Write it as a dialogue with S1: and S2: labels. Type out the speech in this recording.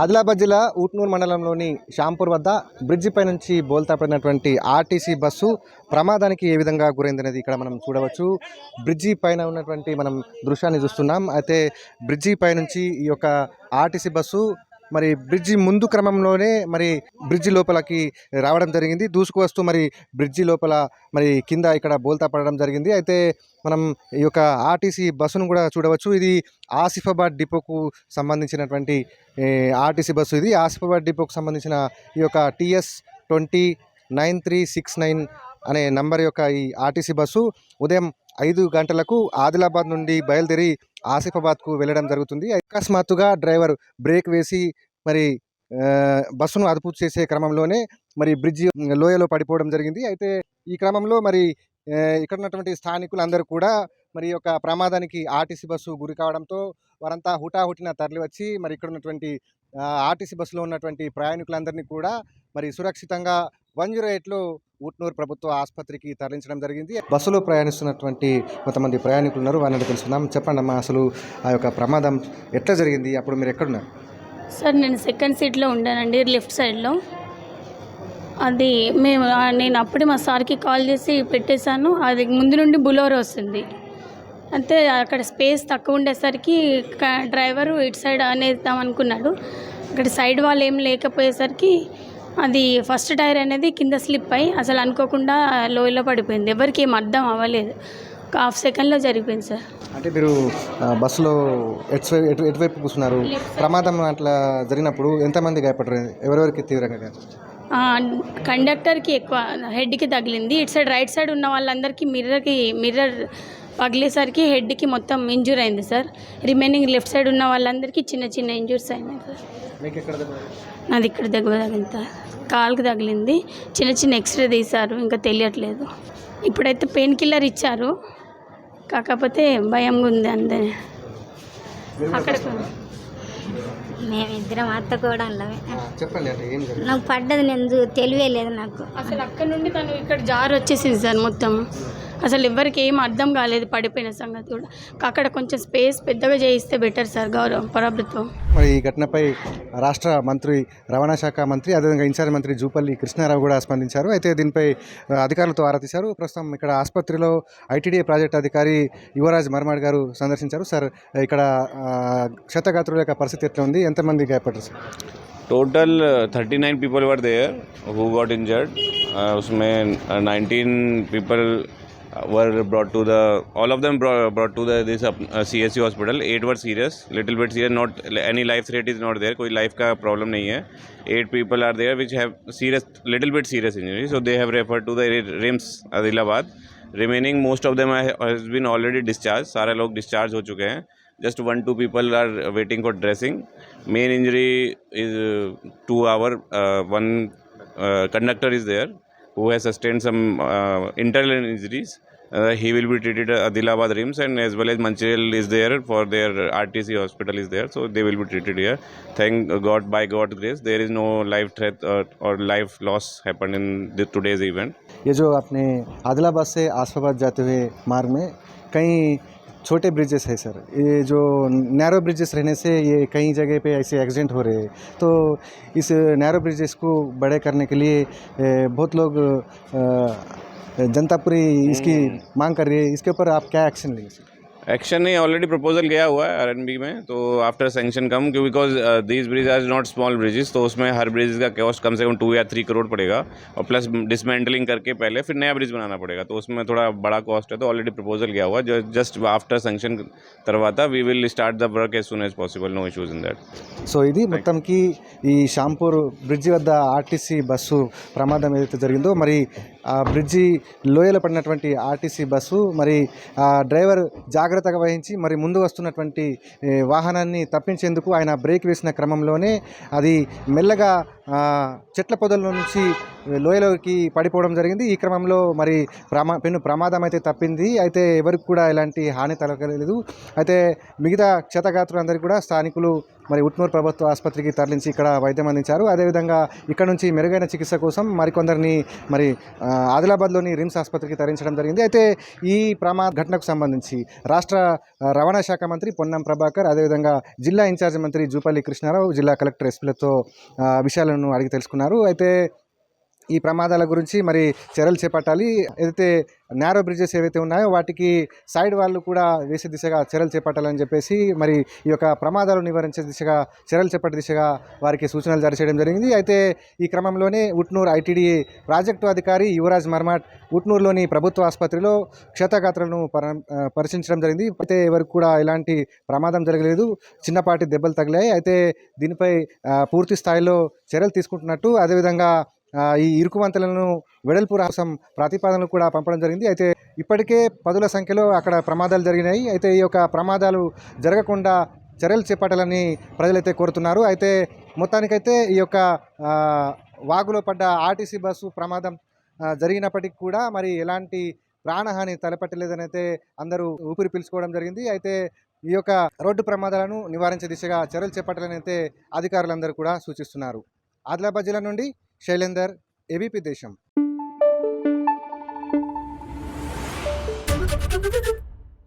S1: ఆదిలాబాద్ జిల్లా ఊట్నూరు మండలంలోని షాంపూర్ వద్ద బ్రిడ్జి పై నుంచి బోల్తా పడినటువంటి ఆర్టీసీ బస్సు ప్రమాదానికి ఏ విధంగా గురైందనేది ఇక్కడ మనం చూడవచ్చు. బ్రిడ్జి పైన ఉన్నటువంటి మనం దృశ్యాన్ని చూస్తున్నాం. అయితే బ్రిడ్జి పై నుంచి ఈ యొక్క ఆర్టీసీ బస్సు మరి బ్రిడ్జి ముందు క్రమంలోనే మరి బ్రిడ్జి లోపలికి రావడం జరిగింది. దూసుకు వస్తూ మరి బ్రిడ్జి లోపల మరి కింద ఇక్కడ బోల్తా పడడం జరిగింది. అయితే మనం ఈ యొక్క ఆర్టీసీ బస్సును కూడా చూడవచ్చు. ఇది ఆసిఫాబాద్ డిపోకు సంబంధించినటువంటి ఆర్టీసీ బస్సు. ఇది ఆసిఫాబాద్ డిపోకు సంబంధించిన ఈ యొక్క TS209369 అనే నంబర్ యొక్క ఈ ఆర్టీసీ బస్సు ఉదయం 5 గంటలకు ఆదిలాబాద్ నుండి బయలుదేరి ఆసిఫాబాద్కు వెళ్ళడం జరుగుతుంది. అకస్మాత్తుగా డ్రైవర్ బ్రేక్ వేసి మరి బస్సును అదుపు చేసే క్రమంలోనే మరి బ్రిడ్జి లోయలో పడిపోవడం జరిగింది. అయితే ఈ క్రమంలో మరి ఇక్కడ ఉన్నటువంటి స్థానికులందరూ కూడా మరి యొక్క ప్రమాదానికి ఆర్టీసీ బస్సు గురి కావడంతో వారంతా హుటాహుటిన తరలి వచ్చి మరి ఇక్కడ ఉన్నటువంటి ఆర్టీసీ బస్సులో ఉన్నటువంటి ప్రయాణికులందరినీ కూడా మరి సురక్షితంగా 108లో ఊట్నూరు ప్రభుత్వ ఆసుపత్రికి తరలించడం జరిగింది. బస్సులో ప్రయాణిస్తున్నటువంటి కొంతమంది ప్రయాణికులు ఉన్నారు, వారిని తెలుసుకుందాం. చెప్పండి అమ్మా, అసలు ఆ యొక్క ప్రమాదం ఎట్లా జరిగింది? అప్పుడు మీరు ఎక్కడున్నారు?
S2: సార్, నేను సెకండ్ సీట్లో ఉండానండి, లెఫ్ట్ సైడ్లో. అది నేను అప్పుడే మా సార్కి కాల్ చేసి పెట్టేశాను. అది ముందు నుండి బులోరో వస్తుంది. అంటే అక్కడ స్పేస్ తక్కువ ఉండేసరికి డ్రైవరు ఇటు సైడ్ అనేద్దాం అనుకున్నాడు. అక్కడ సైడ్ వాళ్ళు ఏం లేకపోయేసరికి అది ఫస్ట్ టైర్ అనేది కింద స్లిప్ అయ్యి అసలు అనుకోకుండా లోయలో పడిపోయింది. ఎవరికి ఏం అర్థం అవ్వలేదు. ఒక హాఫ్ సెకండ్లో జరిగిపోయింది సార్.
S1: అంటే మీరు బస్సులో ఎటువైపు కూర్చున్నారు? ప్రమాదం అట్లా జరిగినప్పుడు ఎంతమంది గాయపడ్డారు? ఎవరెవరికి తీవ్రంగా?
S2: కండక్టర్కి ఎక్కువ హెడ్కి తగిలింది. ఇటు సైడ్ రైట్ సైడ్ ఉన్న వాళ్ళందరికీ మిర్రర్ పగిలేసరికి హెడ్కి మొత్తం ఇంజూర్ అయింది సార్. రిమైనింగ్ లెఫ్ట్ సైడ్ ఉన్న వాళ్ళందరికీ చిన్న చిన్న ఇంజూర్స్ అయినాయి సార్. నాది ఇక్కడ దగ్గర తగిలింది, కాలుకి తగిలింది. చిన్న చిన్న ఎక్స్రే తీశారు, ఇంకా తెలియట్లేదు. ఇప్పుడైతే పెయిన్ కిల్లర్ ఇచ్చారు, కాకపోతే భయంగా ఉంది అందరి. అక్కడ
S3: మేమిద్దరం అత్త కూడా
S1: చెప్పండి.
S3: నాకు పడ్డది, నేను తెలియలేదు నాకు.
S2: అసలు అక్కడ నుండి తను ఇక్కడ జారు వచ్చేసింది సార్ మొత్తం. అసలు ఎవరికి ఏం అర్థం కాలేదు పడిపోయిన సంగతి కూడా. అక్కడ కొంచెం స్పేస్ పెద్దగా చేయిస్తే బెటర్ సార్ ప్రభుత్వం.
S1: మరి ఈ ఘటనపై రాష్ట్ర మంత్రి, రవాణా శాఖ మంత్రి, అదేవిధంగా ఇన్ఛార్జ్ మంత్రి జూపల్లి కృష్ణారావు కూడా స్పందించారు. అయితే దీనిపై అధికారులతో ఆరా తీశారు. ప్రస్తుతం ఇక్కడ ఆసుపత్రిలో ITDA ప్రాజెక్ట్ అధికారి యువరాజ్ మర్మాడ్ గారు సందర్శించారు. సార్, ఇక్కడ క్షతగాత్రుల యొక్క పరిస్థితి ఎట్లా ఉంది? ఎంతమంది గాయపడ్డారు sir?
S4: Total 39 people were there who got injured. उसमें 19 people were brought to the, all of them brought to the this CSU hospital. 8 were serious, little bit serious, not any life threat is not there, कोई life का problem नहीं है. 8 people are there which have serious, little bit serious injury, so they have referred to the RIMS Adilabad. Remaining most of them has been already discharged. सारे लोग discharge हो चुके हैं. Just 1-2 people are waiting for dressing. Main injury is to our one conductor is there who has sustained some internal injuries. He will be treated at Adilabad RIMS, and as well as Mancherial is there for their RTC hospital is there, so they will be treated here. Thank God, by God's grace, there is no life threat or life loss happened in today's event.
S1: ये जो अपने आदिलाबाद से आसिफाबाद जाते हुए मार्ग में कई छोटे ब्रिजेस है सर, ये जो नैरो ब्रिजेस रहने से ये कई जगह पे ऐसे एक्सीडेंट हो रहे हैं, तो इस नैरो ब्रिजेस को बड़े करने के लिए बहुत लोग जनता पूरी इसकी मांग कर रही है. इसके ऊपर आप क्या एक्शन लेंगे सर?
S4: एक्शन नहीं, ऑलरेडी प्रपोजल गया हुआ है RNB में, तो आफ्टर सैंक्शन कम, क्योंकि because these bridge are not small bridges, तो उसमें हर ब्रिज का कॉस्ट कम से कम 2 या 3 करोड़ पड़ेगा, और प्लस डिसमेंटलिंग करके पहले फिर नया ब्रिज बनाना पड़ेगा, तो उसमें थोड़ा बड़ा कॉस्ट है. तो ऑलरेडी प्रपोजल गया हुआ है, जो जस्ट आफ्टर सैंक्शन तरवाता we will start the work as soon as possible, no issues in that.
S1: So ఇది మొత్తంకి ఈ షాంపూర్ బ్రిడ్జి వద్ద ఆర్టీసీ బస్సు ప్రమాదం ఏదైతే జరిగిందో, మరి ఆ బ్రిడ్జి లోయలో పడినటువంటి ఆర్టీసీ బస్సు మరి ఆ డ్రైవర్ జాగ్రత్తగా వహించి మరి ముందు వస్తున్నటువంటి వాహనాన్ని తప్పించేందుకు ఆయన బ్రేక్ వేసిన క్రమంలోనే అది మెల్లగా చెట్ల పొదల నుంచి లోయలోకి పడిపోవడం జరిగింది. ఈ క్రమంలో మరి పెను ప్రమాదం అయితే తప్పింది. అయితే ఎవరికి కూడా ఎలాంటి హాని తలగలేదు. అయితే మిగతా క్షతగాత్రులందరికీ కూడా స్థానికులు మరి ఉట్నూరు ప్రభుత్వ ఆసుపత్రికి తరలించి ఇక్కడ వైద్యం అందించారు. అదేవిధంగా ఇక్కడ నుంచి మెరుగైన చికిత్స కోసం మరికొందరిని మరి ఆదిలాబాద్లోని రిమ్స్ ఆసుపత్రికి తరలించడం జరిగింది. అయితే ఈ ప్రమాద ఘటనకు సంబంధించి రాష్ట్ర రవాణా శాఖ మంత్రి పొన్నం ప్రభాకర్, అదేవిధంగా జిల్లా ఇన్ఛార్జ్ మంత్రి జూపల్లి కృష్ణారావు, జిల్లా కలెక్టర్ ఎస్పీలతో విషయాలను అడిగి తెలుసుకున్నారు. అయితే ఈ ప్రమాదాల గురించి మరి చర్యలు చేపట్టాలి. ఏదైతే నేరో బ్రిడ్జెస్ ఏవైతే ఉన్నాయో వాటికి సైడ్ వాళ్ళు కూడా వేసే దిశగా చర్యలు చేపట్టాలని చెప్పేసి మరి ఈ యొక్క ప్రమాదాలు నివారించే దిశగా చర్యలు చేపట్టే దిశగా వారికి సూచనలు జారీ చేయడం జరిగింది. అయితే ఈ క్రమంలోనే ఉట్నూరు ఐటీడీఏ ప్రాజెక్టు అధికారి యువరాజ్ మర్మాట్ ఉట్నూరులోని ప్రభుత్వ ఆసుపత్రిలో క్షతగాత్రులను పరిశీలించడం జరిగింది. అయితే ఎవరికి కూడా ఎలాంటి ప్రమాదం జరగలేదు, చిన్నపాటి దెబ్బలు తగిలాయి. అయితే దీనిపై పూర్తి స్థాయిలో చర్యలు తీసుకుంటున్నట్టు, అదేవిధంగా ఈ ఇరుకు వంతెనలను వెడల్పు కోసం ప్రతిపాదనలు కూడా పంపడం జరిగింది. అయితే ఇప్పటికే పదుల సంఖ్యలో అక్కడ ప్రమాదాలు జరిగినాయి. అయితే ఈ యొక్క ప్రమాదాలు జరగకుండా చర్యలు చేపట్టాలని ప్రజలైతే కోరుతున్నారు. అయితే మొత్తానికైతే ఈ యొక్క వాగులో పడ్డ ఆర్టీసీ బస్సు ప్రమాదం జరిగినప్పటికీ కూడా మరి ఎలాంటి ప్రాణహాని తలపెట్టలేదని అయితే అందరూ ఊపిరి పీల్చుకోవడం జరిగింది. అయితే ఈ యొక్క రోడ్డు ప్రమాదాలను నివారించే దిశగా చర్యలు చేపట్టాలని అయితే అధికారులందరూ కూడా సూచిస్తున్నారు. ఆదిలాబాద్ జిల్లా నుండి శైలేందర్, ఏబీపీ దేశం.